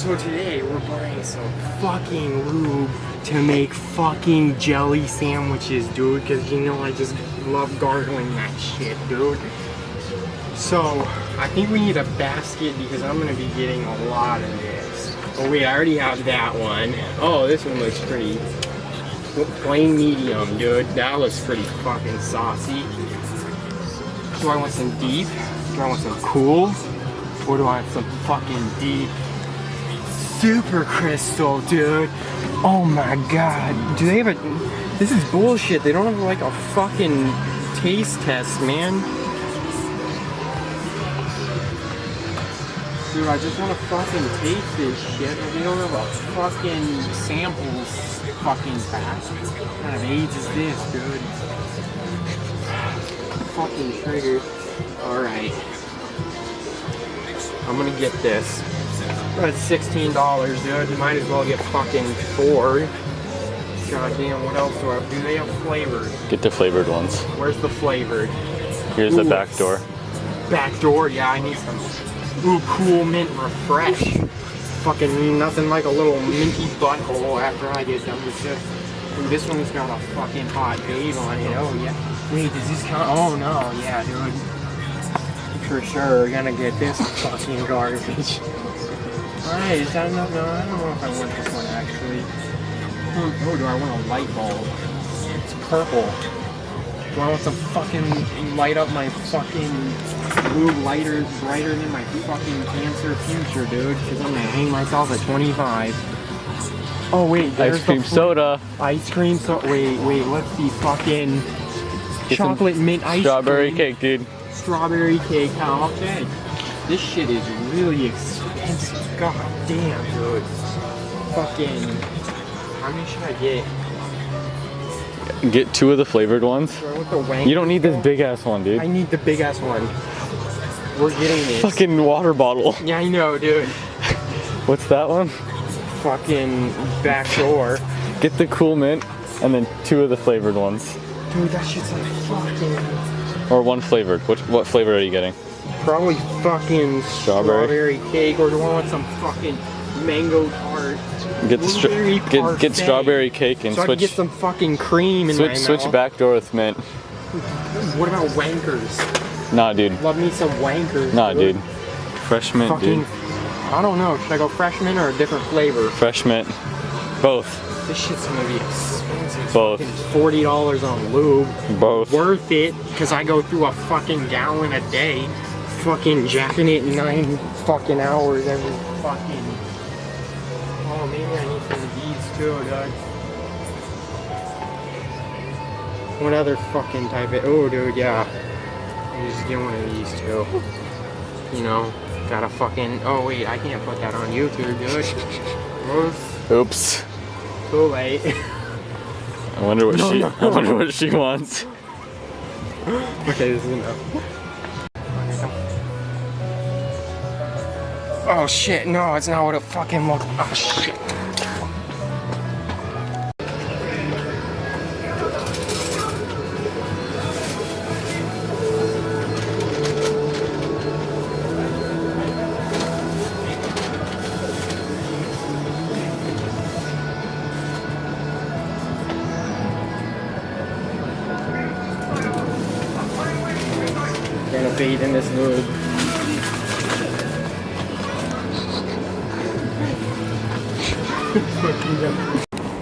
So today we're buying some fucking lube to make fucking jelly sandwiches, dude, because you know I just love gargling that shit, dude. So I think we need a basket because I'm gonna be getting a lot of this. Oh wait, I already have that one. Oh, this one looks pretty plain medium, dude. That looks pretty fucking saucy. Do I want some deep? Do I want some cool? Or do I want some fucking deep? Super crystal, dude. Oh my god. Do they have a... This is bullshit. They don't have like a fucking taste test, man. Dude, I just want to fucking taste this shit. But they don't have a fucking samples fucking pack. What kind of AIDS is this, dude? Fucking trigger. Alright. I'm gonna get this. That's $16, dude. You might as well get fucking 4. God damn, what else do I have? Do they have flavored? Get the flavored ones. Where's the flavored? Here's the back door. Back door? Yeah, I need some. Ooh, cool mint refresh. Fucking nothing like a little minty butthole after I get done with this. Ooh, this one's got a fucking hot babe on it. Oh, yeah. Wait, does this count? Oh, no. Yeah, dude. For sure, we're gonna get this fucking garbage. Alright, is that enough? No, I don't know if I want this one actually. Oh, do I want a light bulb? It's purple. Do I want some fucking light up my fucking blue lighter brighter than my fucking cancer future, dude? Because I'm gonna hang myself at 25. Oh wait, there's ice cream soda. Ice cream soda. Wait, let's see, fucking chocolate mint ice strawberry cream. cake, dude. Strawberry cake, okay. This shit is really expensive. God damn, dude. Fucking. How many should I get? Get 2 of the flavored ones. You don't need this big ass one, dude. I need the big ass one. We're getting this. Fucking water bottle. Yeah, I know, dude. What's that one? Fucking back door. Get the cool mint and then 2 of the flavored ones. Dude, that shit's like fucking. Or 1 flavored. What flavor are you getting? Probably fucking strawberry cake, or do I want some fucking mango tart? Get the get strawberry cake and so switch. I can get some fucking cream in my mouth. Switch back door with mint. What about wankers? Nah, dude. Love me some wankers. Nah, dude. Fresh mint, fucking, dude. I don't know. Should I go fresh mint or a different flavor? Fresh mint. Both. This shit's gonna be expensive. Both. $40 on lube. Both. Worth it, because I go through a fucking gallon a day. Fucking jacking it in 9 fucking hours every fucking... Oh, maybe I need some of these too, dude. What other fucking type of... Oh, dude, yeah. You just get one of these too. You know, gotta fucking... Oh, wait, I can't put that on YouTube, dude. Oops. Too late. I wonder what I wonder what she wants. Okay, this is enough. Oh shit, no, it's not what it fucking looks. Oh shit. Gonna bathe in this lube.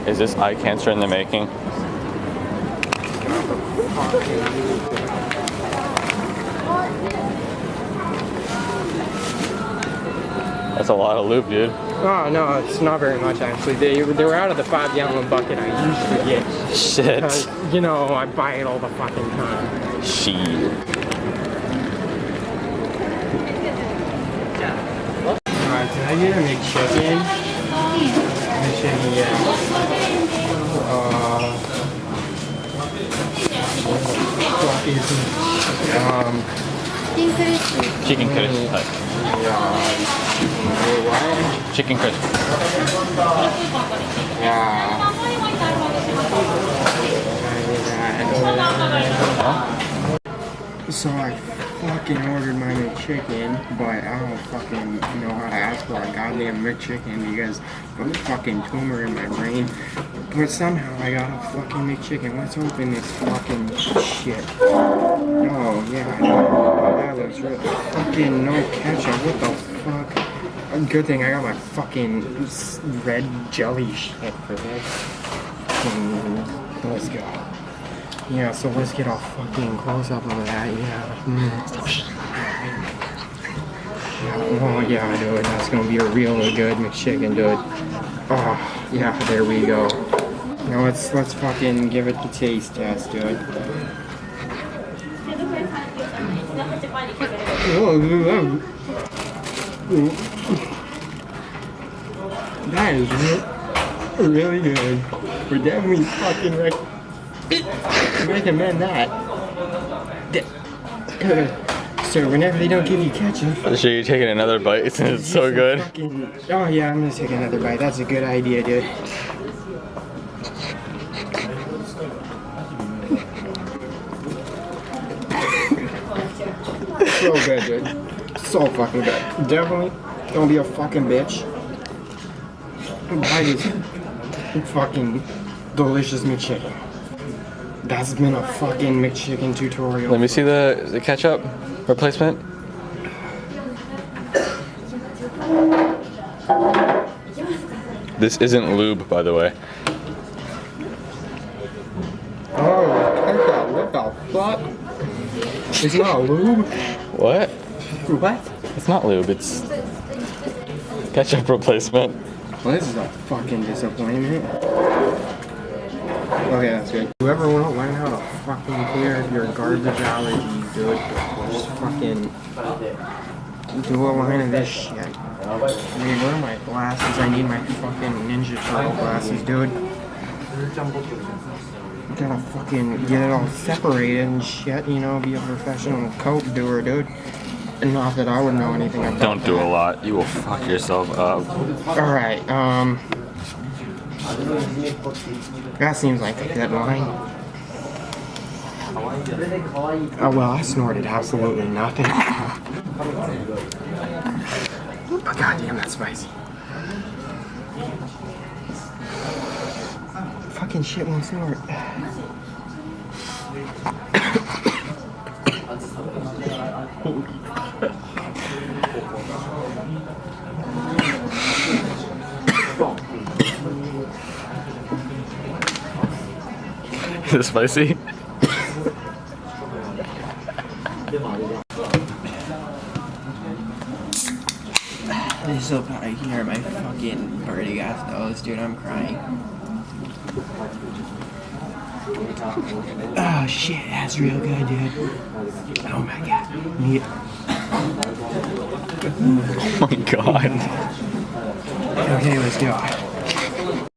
Is this eye cancer in the making? That's a lot of lube, dude. Oh no, it's not very much actually. They were out of the 5-gallon bucket I used to get. Shit. Because, you know, I buy it all the fucking time. Shit. Alright, can I get a McChicken? McChicken, yeah. Chicken crisp. Chicken crisp. Yeah. So I fucking ordered my McChicken, but I don't fucking know how to ask for a goddamn McChicken because of a fucking tumor in my brain. But somehow I got a fucking McChicken. Let's open this fucking shit. Oh yeah, that looks real. Fucking no ketchup. What the fuck? Good thing I got my fucking red jelly shit for this. Let's go. Yeah, so let's get a fucking close up of that, yeah. Oh yeah, dude, that's gonna be a really good McChicken, dude. Oh, yeah, there we go. Now let's fucking give it the taste test, dude. That is really good. We're definitely fucking recommend that. So whenever they don't give you ketchup, So you're taking another bite since it's so good? Oh yeah, I'm gonna take another bite. That's a good idea, dude. So good, dude. So fucking good. Definitely don't be a fucking bitch. Buy this fucking delicious McChicken. That's been a fucking McChicken tutorial. Let me see the ketchup replacement. This isn't lube, by the way. Oh, ketchup, what the fuck? It's not lube? What? What? It's not lube, it's ketchup replacement. Well, this is a fucking disappointment. Okay, that's good. Whoever want to learn how to fucking clear your garbage allergies, dude, just fucking do a line of this shit. Wait, where are my glasses? I need my fucking Ninja Turtle glasses, dude. Gotta fucking get it all separated and shit, you know, be a professional coke doer, dude. And not that I would know anything about Don't that. do a lot, you will fuck yourself up. Alright, that seems like a good line. Oh well, I snorted absolutely nothing. But goddamn, that's spicy. Fucking shit won't snort. Is it spicy? This will probably hear my fucking birdie ass nose, dude. I'm crying. Oh shit, that's real good, dude. Oh my god. Oh my god. Okay, let's do it.